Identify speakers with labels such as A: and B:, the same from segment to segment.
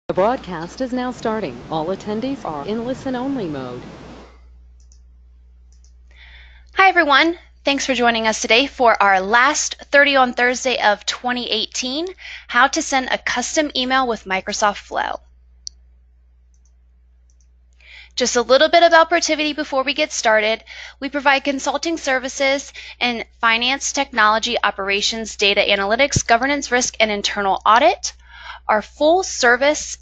A: The broadcast is now starting. All attendees are in listen-only mode.
B: Hi, everyone. Thanks for joining us today for our last 30 on Thursday of 2018, how to send a custom email with Microsoft Flow. Just a little bit about Protiviti before we get started. We provide consulting services in finance, technology, operations, data analytics, governance, risk, and internal audit. Our full service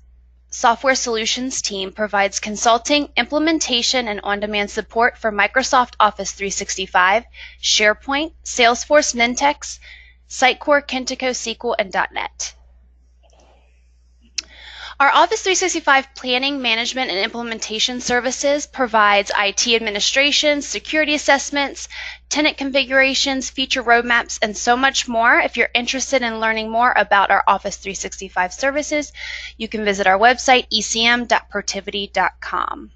B: software solutions team provides consulting, implementation, and on-demand support for Microsoft Office 365, SharePoint, Salesforce, Nintex, Sitecore, Kentico, SQL, and .NET. Our Office 365 planning, management, and implementation services provides IT administration, security assessments, tenant configurations, feature roadmaps, and so much more. If you're interested in learning more about our Office 365 services, you can visit our website, ecm.protiviti.com.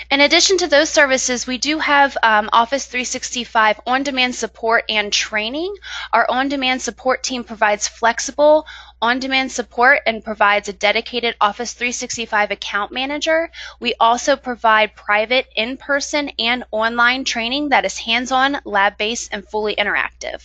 B: In addition to those services, we do have Office 365 on-demand support and training. Our on-demand support team provides flexible on-demand support and provides a dedicated Office 365 account manager. We also provide private in-person and online training that is hands-on, lab-based, and fully interactive.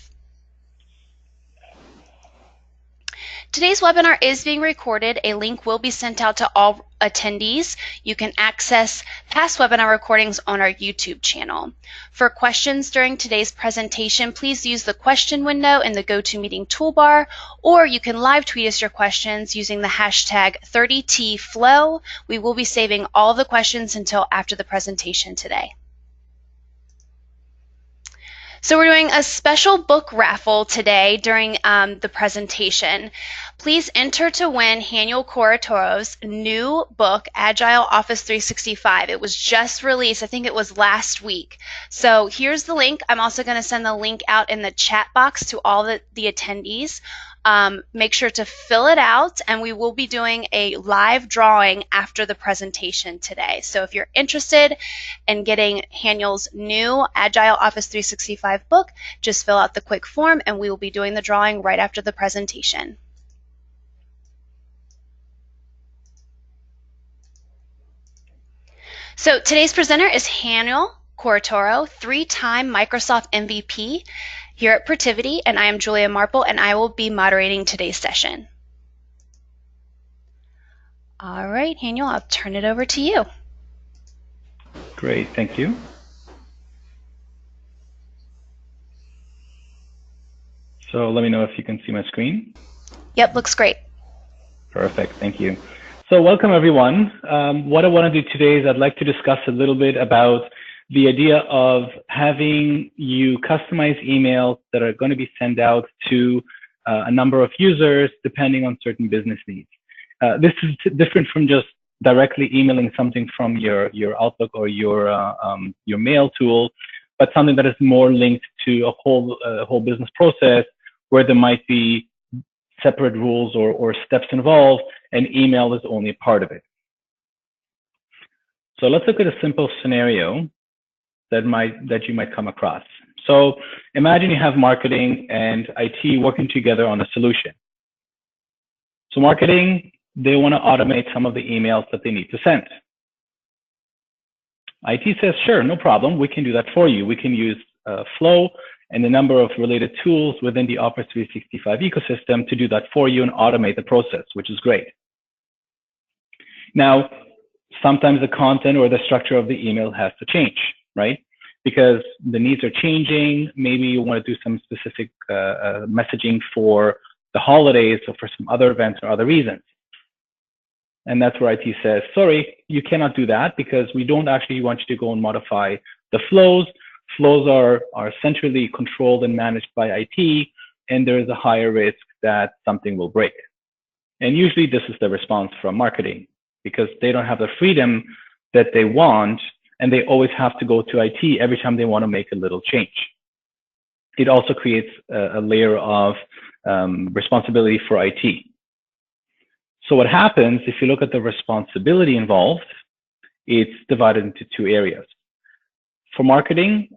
B: Today's webinar is being recorded. A link will be sent out to all attendees. You can access past webinar recordings on our YouTube channel. For questions during today's presentation, please use the question window in the GoToMeeting toolbar, or you can live tweet us your questions using the hashtag 30TFlow. We will be saving all the questions until after the presentation today. So we're doing a special book raffle today during the presentation. Please enter to win Haniel Croitoru's new book, Agile Office 365. It was just released, I think it was last week. So here's the link. I'm also going to send the link out in the chat box to all the attendees. Make sure to fill it out, and we will be doing a live drawing after the presentation today. So if you're interested in getting Haniel's new Agile Office 365 book, just fill out the quick form, and we will be doing the drawing right after the presentation. So today's presenter is Haniel Croitoru, 3-time Microsoft MVP here at Protiviti, and I am Julia Marple, and I will be moderating today's session. All right, Haniel, I'll turn it over to you.
C: Great, thank you. So let me know if you can see my screen.
B: Yep, looks great.
C: Perfect, thank you. So welcome everyone. What I want to do today is I'd like to discuss a little bit about the idea of having you customize emails that are going to be sent out to a number of users depending on certain business needs. This is different from just directly emailing something from your Outlook or your mail tool, but something that is more linked to a whole business process where there might be separate rules or steps involved, and email is only a part of it. So let's look at a simple scenario that you might come across. So imagine you have marketing and IT working together on a solution. So marketing, they want to automate some of the emails that they need to send. IT says, sure, no problem, we can do that for you. We can use Flow and a number of related tools within the Office 365 ecosystem to do that for you and automate the process, which is great. Now, sometimes the content or the structure of the email has to change, right? Because the needs are changing. Maybe you want to do some specific messaging for the holidays or for some other events or other reasons. And that's where IT says, sorry, you cannot do that because we don't actually want you to go and modify the flows. Flows are centrally controlled and managed by IT, and there is a higher risk that something will break. And usually this is the response from marketing because they don't have the freedom that they want, and they always have to go to IT every time they want to make a little change. It also creates a layer of responsibility for IT. So what happens, if you look at the responsibility involved, it's divided into two areas. For marketing,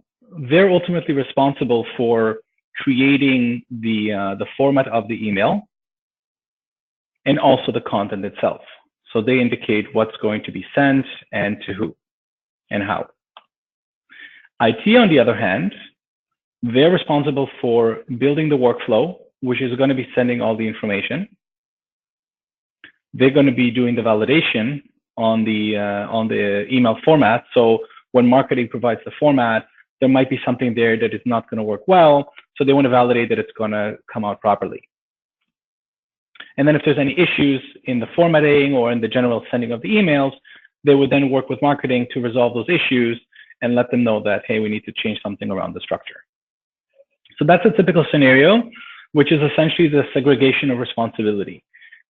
C: they're ultimately responsible for creating the format of the email and also the content itself. So they indicate what's going to be sent and to who and how. IT, on the other hand, they're responsible for building the workflow, which is going to be sending all the information. They're going to be doing the validation on the email format. So when marketing provides the format, there might be something there that is not going to work well. So they want to validate that it's going to come out properly. And then if there's any issues in the formatting or in the general sending of the emails, they would then work with marketing to resolve those issues and let them know that, hey, we need to change something around the structure. So that's a typical scenario, which is essentially the segregation of responsibility.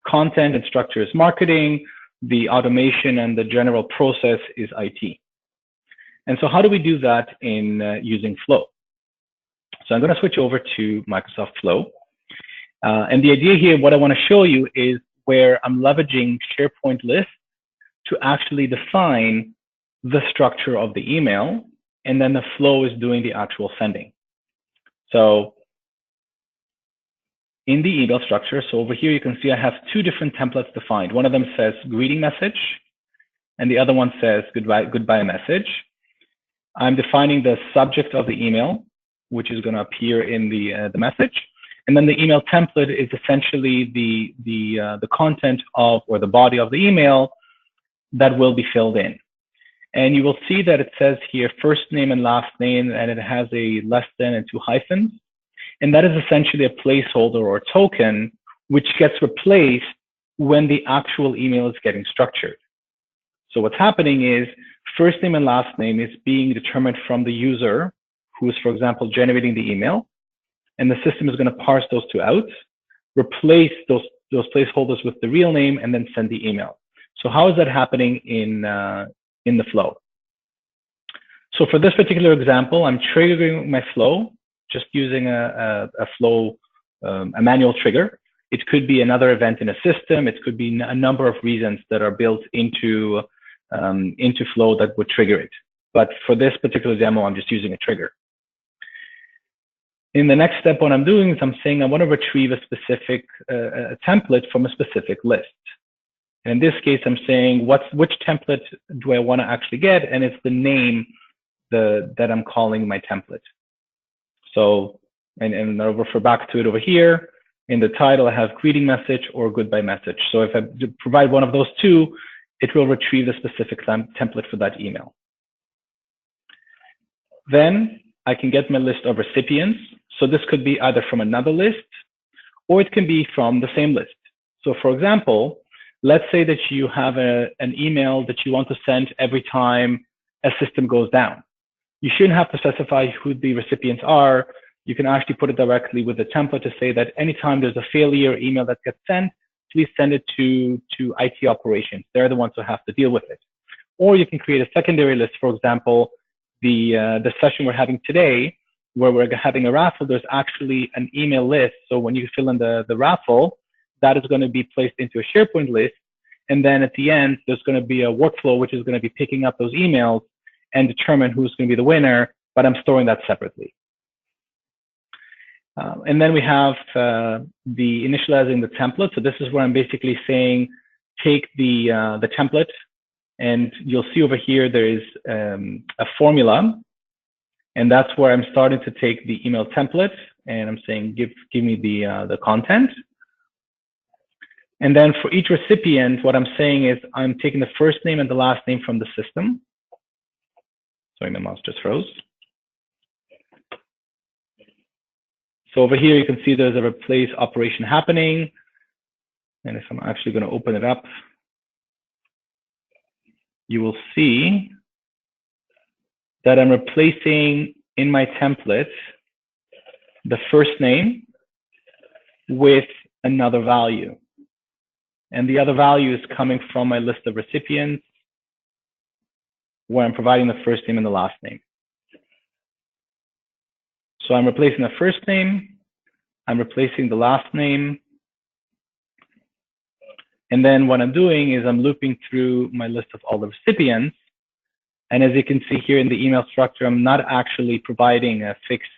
C: Content and structure is marketing, the automation and the general process is IT. And so how do we do that in using Flow? So I'm going to switch over to Microsoft Flow. And the idea here, what I want to show you is where I'm leveraging SharePoint lists to actually define the structure of the email, and then the flow is doing the actual sending. So in the email structure, so over here you can see I have two different templates defined. One of them says greeting message, and the other one says goodbye message. I'm defining the subject of the email, which is going to appear in the message. And then the email template is essentially the content of, or the body of the email that will be filled in. And you will see that it says here first name and last name, and it has a less than and 2 hyphens. And that is essentially a placeholder or token, which gets replaced when the actual email is getting structured. So what's happening is first name and last name is being determined from the user who is, for example, generating the email. And the system is going to parse those two out, replace those placeholders with the real name, and then send the email. So how is that happening in the flow? So for this particular example, I'm triggering my flow just using a flow, a manual trigger. It could be another event in a system. It could be a number of reasons that are built into flow that would trigger it. But for this particular demo, I'm just using a trigger. In the next step, what I'm doing is I'm saying I want to retrieve a specific template from a specific list. And in this case, I'm saying which template do I want to actually get, and it's the name that I'm calling my template. So, and I'll refer back to it over here. In the title, I have greeting message or goodbye message. So if I provide one of those two, it will retrieve the specific template for that email. Then I can get my list of recipients. So this could be either from another list, or it can be from the same list. So for example, let's say that you have an email that you want to send every time a system goes down. You shouldn't have to specify who the recipients are. You can actually put it directly with the template to say that anytime there's a failure email that gets sent, please send it to IT operations. They're the ones who have to deal with it. Or you can create a secondary list. For example, the session we're having today, where we're having a raffle, there's actually an email list. So when you fill in the raffle, that is going to be placed into a SharePoint list. And then at the end, there's going to be a workflow, which is going to be picking up those emails and determine who's going to be the winner, but I'm storing that separately. And then we have the initializing the template. So this is where I'm basically saying, take the template, and you'll see over here, there is a formula. And that's where I'm starting to take the email template, and I'm saying, give me the content. And then for each recipient, what I'm saying is I'm taking the first name and the last name from the system. Sorry, my mouse just froze. So over here, you can see there's a replace operation happening. And if I'm actually going to open it up, you will see that I'm replacing in my template the first name with another value. And the other value is coming from my list of recipients, where I'm providing the first name and the last name. So I'm replacing the first name, I'm replacing the last name, and then what I'm doing is I'm looping through my list of all the recipients. And as you can see here in the email structure, I'm not actually providing a fixed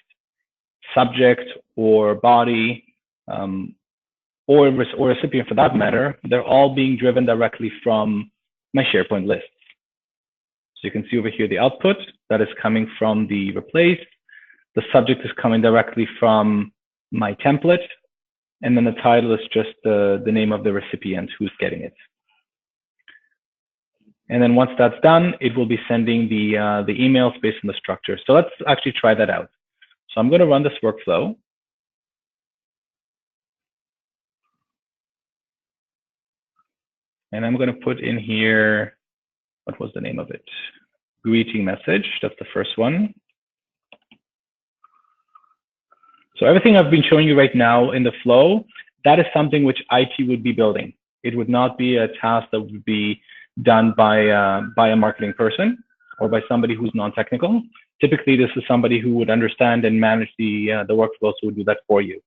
C: subject or body or recipient for that matter, they're all being driven directly from my SharePoint list. So you can see over here the output that is coming from the replace. The subject is coming directly from my template. And then the title is just the name of the recipient who's getting it. And then once that's done, it will be sending the emails based on the structure. So let's actually try that out. So I'm going to run this workflow. And I'm going to put in here, what was the name of it? Greeting message. That's the first one. So everything I've been showing you right now in the flow, that is something which IT would be building. It would not be a task that would be done by a marketing person or by somebody who's non-technical. Typically, this is somebody who would understand and manage the workflow, so would do that for you.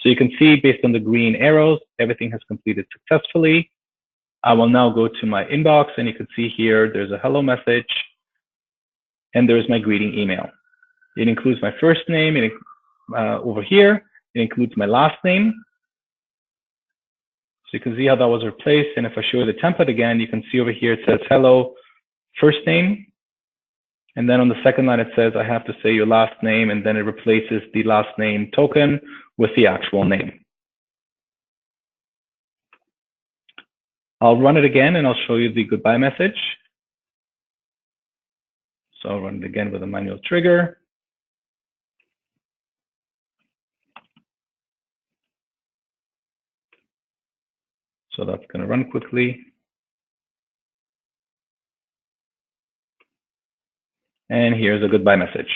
C: So you can see based on the green arrows, everything has completed successfully. I will now go to my inbox, and you can see here, there's a hello message, and there's my greeting email. It includes my first name, over here, it includes my last name. So you can see how that was replaced. And if I show you the template again, you can see over here, it says hello, first name. And then on the second line, it says I have to say your last name, and then it replaces the last name token with the actual name. I'll run it again, and I'll show you the goodbye message. So I'll run it again with a manual trigger. So that's going to run quickly. And here's a goodbye message.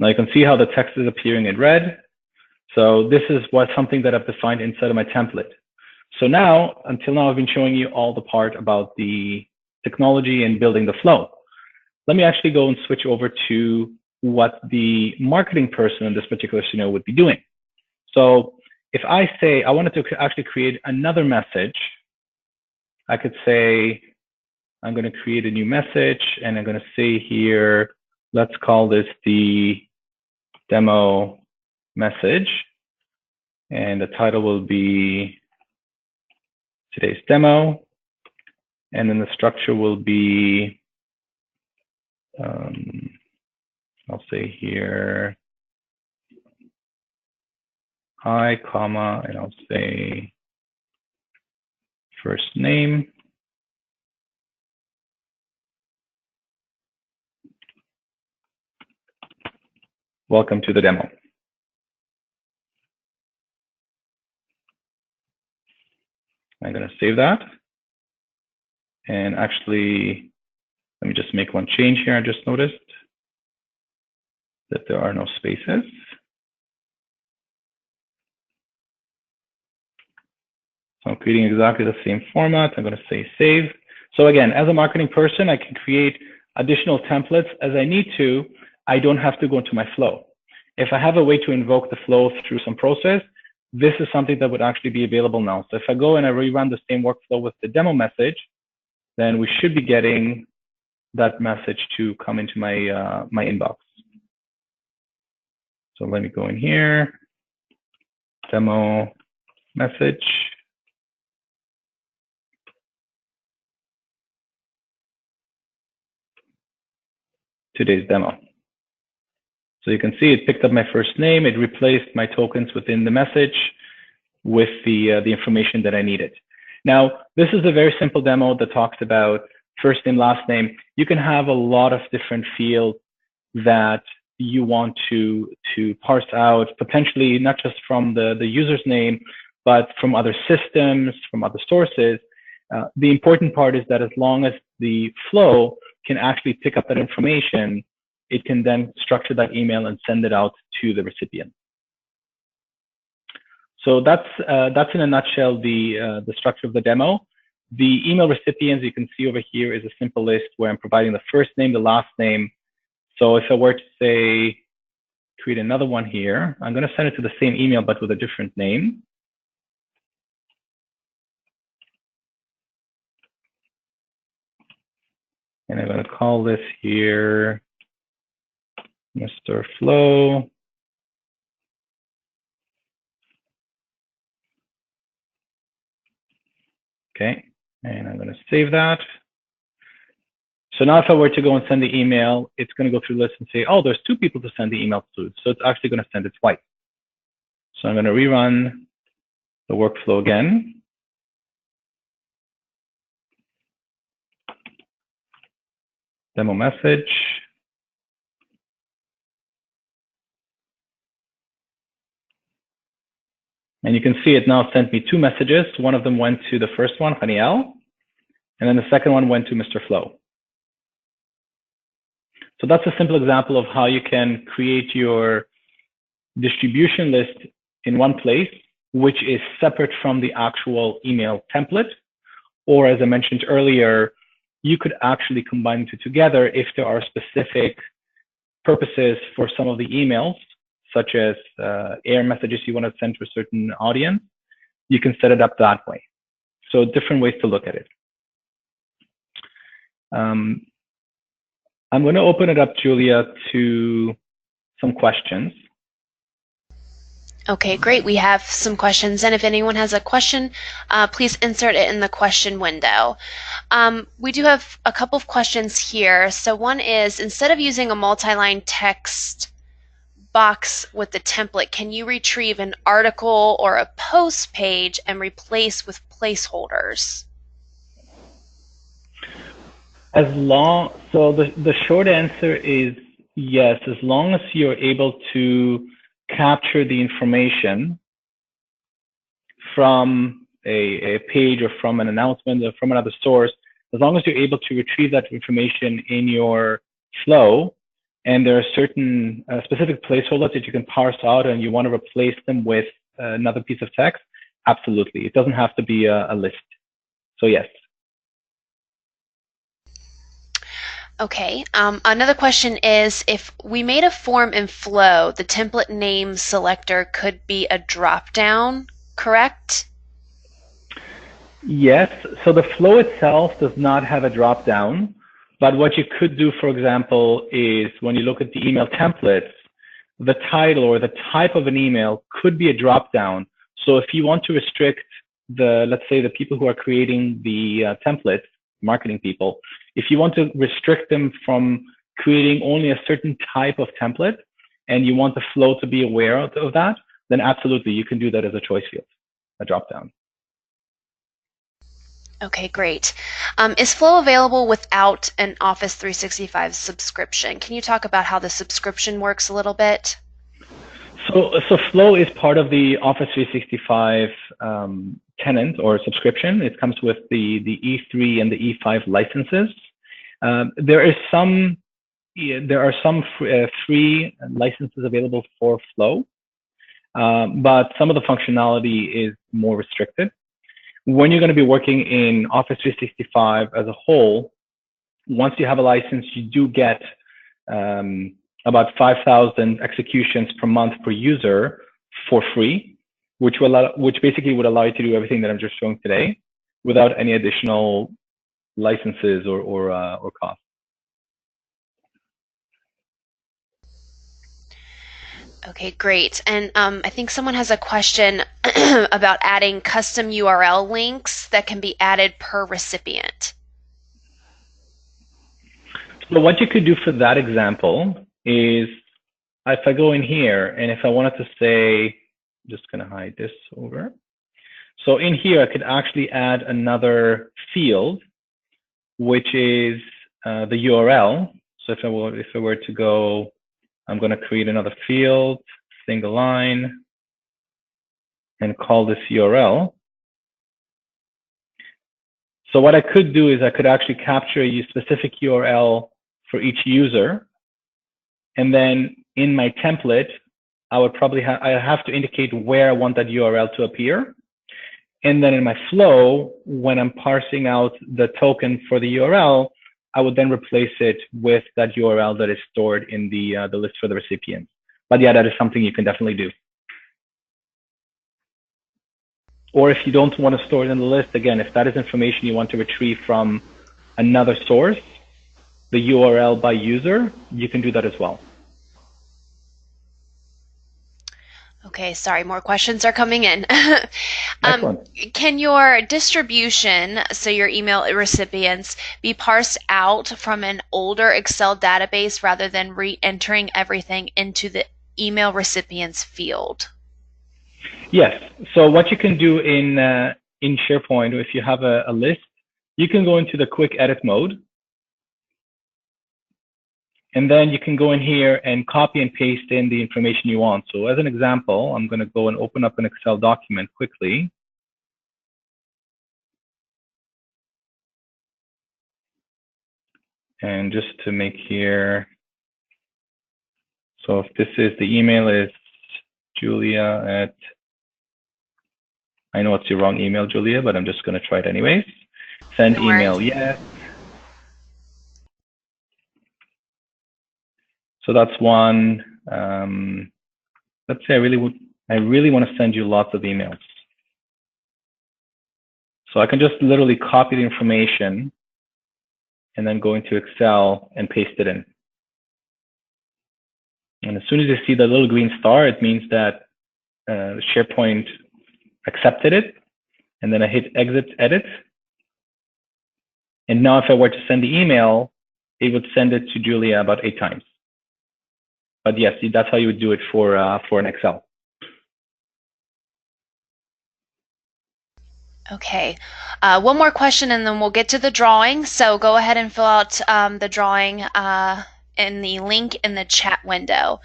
C: Now you can see how the text is appearing in red. So this is something that I've defined inside of my template. So now, until now, I've been showing you all the part about the technology and building the flow. Let me actually go and switch over to what the marketing person in this particular scenario would be doing. So if I say I wanted to actually create another message, I could say, I'm going to create a new message, and I'm going to say here, let's call this the demo message. And the title will be today's demo. And then the structure will be, I'll say here, hi, comma, and I'll say first name. Welcome to the demo. I'm going to save that. And actually, let me just make one change here. I just noticed that there are no spaces. So I'm creating exactly the same format. I'm going to say save. So again, as a marketing person, I can create additional templates as I need to. I don't have to go into my flow. If I have a way to invoke the flow through some process, this is something that would actually be available now. So if I go and I rerun the same workflow with the demo message, then we should be getting that message to come into my my inbox. So let me go in here, demo message. Today's demo. So you can see it picked up my first name. It replaced my tokens within the message with the information that I needed. Now, this is a very simple demo that talks about first name, last name. You can have a lot of different fields that you want to parse out, potentially not just from the user's name, but from other systems, from other sources. The important part is that as long as the flow can actually pick up that information, it can then structure that email and send it out to the recipient. So that's in a nutshell the structure of the demo. The email recipients you can see over here is a simple list where I'm providing the first name, the last name. So if I were to say create another one here, I'm going to send it to the same email but with a different name. And I'm going to call this here Mr. Flow. Okay, and I'm going to save that. So now if I were to go and send the email, it's going to go through the list and say, oh, there's 2 people to send the email to. So it's actually going to send it twice. So I'm going to rerun the workflow again. Demo message. And you can see it now sent me 2 messages. One of them went to the first one, Haniel, and then the second one went to Mr. Flo. So that's a simple example of how you can create your distribution list in one place, which is separate from the actual email template. Or as I mentioned earlier, you could actually combine the 2 together if there are specific purposes for some of the emails, such as air messages you want to send to a certain audience. You can set it up that way. So different ways to look at it. I'm going to open it up, Julia, to some questions.
B: Okay, great. We have some questions, and if anyone has a question, please insert it in the question window. We do have a couple of questions here. So one is, instead of using a multi-line text box with the template, can you retrieve an article or a post page and replace with placeholders?
C: So the short answer is yes, as long as you're able to capture the information from a page or from an announcement or from another source, as long as you're able to retrieve that information in your flow, and there are certain specific placeholders that you can parse out and you want to replace them with another piece of text, absolutely. It doesn't have to be a list. So yes.
B: Okay, another question is, if we made a form in Flow, the template name selector could be a drop-down, correct?
C: Yes, so the flow itself does not have a drop-down, but what you could do, for example, is when you look at the email templates, the title or the type of an email could be a drop-down. So if you want to restrict let's say the people who are creating the templates, marketing people, if you want to restrict them from creating only a certain type of template and you want the flow to be aware of that, then absolutely you can do that as a choice field, a drop-down.
B: Okay, great. Is Flow available without an Office 365 subscription? Can you talk about how the subscription works a little bit?
C: So Flow is part of the Office 365 tenant or subscription. It comes with the E3 and the E5 licenses. There are some free licenses available for Flow, but some of the functionality is more restricted. When you're going to be working in Office 365 as a whole, once you have a license, you do get about 5,000 executions per month per user for free, which basically would allow you to do everything that I'm just showing today without any additional licenses or cost.
B: Okay, great. And I think someone has a question about adding custom URL links that can be added per recipient.
C: So what you could do for that example is, if I go in here and if I wanted to say, I'm just going to hide this over. So in here, I could actually add another field, which is the URL. So if I were to go, I'm going to create another field, single line, and call this URL. So what I could do is I could actually capture a specific URL for each user. And then in my template, I would probably have to indicate where I want that URL to appear. And then in my flow, when I'm parsing out the token for the URL, I would then replace it with that URL that is stored in the list for the recipient. But yeah, that is something you can definitely do. Or if you don't want to store it in the list, again, if that is information you want to retrieve from another source, the URL by user, you can do that as well.
B: Okay, sorry, more questions are coming in.
C: Excellent.
B: Can your distribution, so your email recipients, be parsed out from an older Excel database rather than re-entering everything into the email recipients field?
C: Yes. So what you can do in SharePoint, if you have a list, you can go into the quick edit mode. And then you can go in here and copy and paste in the information you want. So as an example, I'm going to go and open up an Excel document quickly. And just to make here, so if this is the email is Julia at, I know it's your wrong email, Julia, but I'm just going to try it anyways. Send
B: No
C: email,
B: worries.
C: yes. So that's one. Let's say I really want to send you lots of emails. So I can just literally copy the information and then go into Excel and paste it in. And as soon as you see the little green star, it means that SharePoint accepted it. And then I hit exit edit. And now if I were to send the email, it would send it to Julia about 8 times. But yes, that's how you would do it for an Excel.
B: Okay, one more question and then we'll get to the drawing. So go ahead and fill out the drawing in the link in the chat window.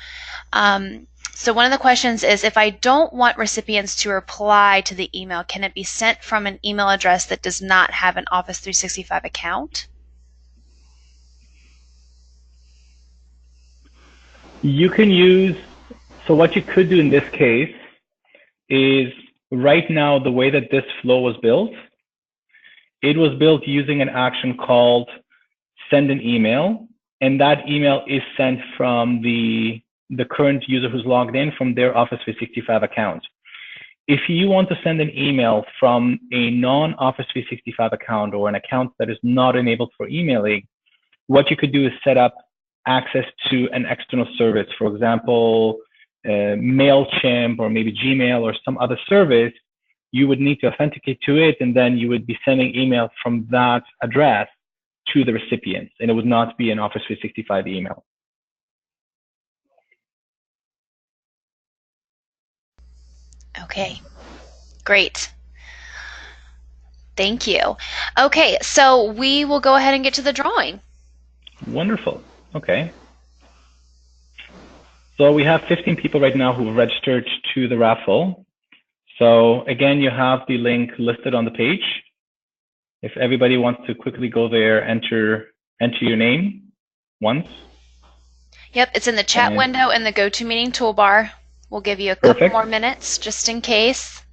B: So one of the questions is, if I don't want recipients to reply to the email, can it be sent from an email address that does not have an Office 365 account?
C: You can use, so what you could do in this case is, right now, the way that this flow was built, it was built using an action called send an email, and that email is sent from the current user who's logged in from their Office 365 account. If you want to send an email from a non-Office 365 account or an account that is not enabled for emailing, what you could do is set up access to an external service. For example, MailChimp or maybe Gmail or some other service. You would need to authenticate to it, and then you would be sending email from that address to the recipients, and it would not be an Office 365 email.
B: Okay, great. Thank you. Okay, so we will go ahead and get to the drawing.
C: Wonderful. Okay. So we have 15 people right now who registered to the raffle. So again, you have the link listed on the page. If everybody wants to quickly go there, enter your name once.
B: Yep, it's in the chat window in the GoToMeeting toolbar. We'll give you a couple more minutes just in case.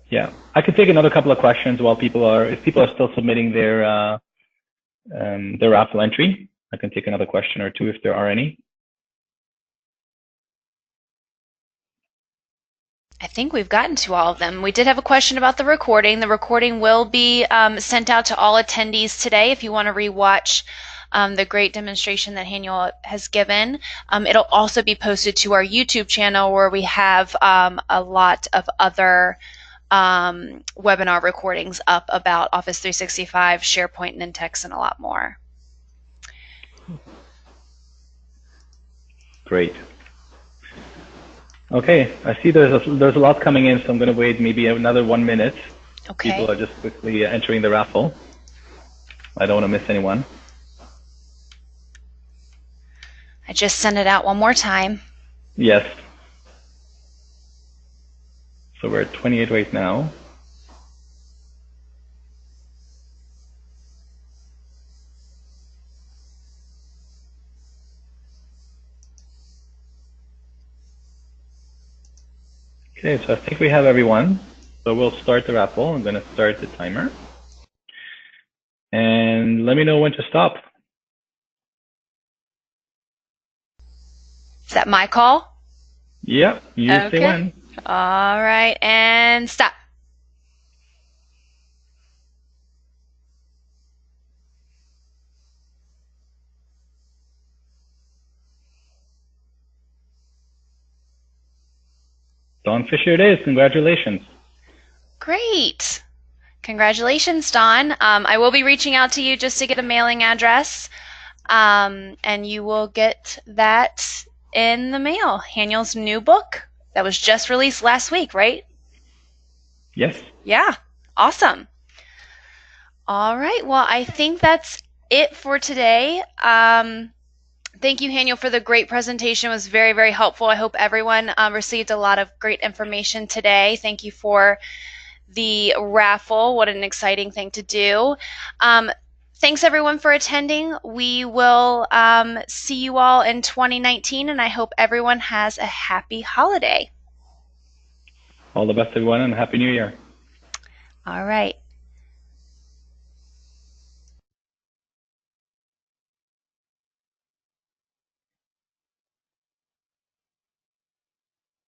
C: Yeah, I could take another couple of questions while if people are still submitting their raffle entry. I can take another question or two if there are any.
B: I think we've gotten to all of them. We did have a question about the recording. The recording will be sent out to all attendees today if you want to rewatch the great demonstration that Haniel has given. It'll also be posted to our YouTube channel, where we have a lot of other webinar recordings up about Office 365, SharePoint, and Intex, and a lot more.
C: Great. Okay, I see there's a lot coming in, so I'm going to wait maybe another 1 minute.
B: Okay.
C: People are just quickly entering the raffle. I don't want to miss anyone.
B: I just sent it out one more time.
C: Yes. So we're at 28 right now. Okay, so I think we have everyone. So we'll start the raffle. I'm going to start the timer. And let me know when to stop.
B: Is that my call?
C: Yep, you say when.
B: All right, and stop.
C: Dawn Fisher it is. Congratulations.
B: Great. Congratulations, Dawn. I will be reaching out to you just to get a mailing address, and you will get that in the mail. Haniel's new book that was just released last week, right?
C: Yes.
B: Yeah. Awesome. All right. Well, I think that's it for today. Thank you, Haniel, for the great presentation. It was very, very helpful. I hope everyone received a lot of great information today. Thank you for the raffle. What an exciting thing to do. Thanks, everyone, for attending. We will see you all in 2019, and I hope everyone has a happy holiday.
C: All the best, everyone, and Happy New Year.
B: All right.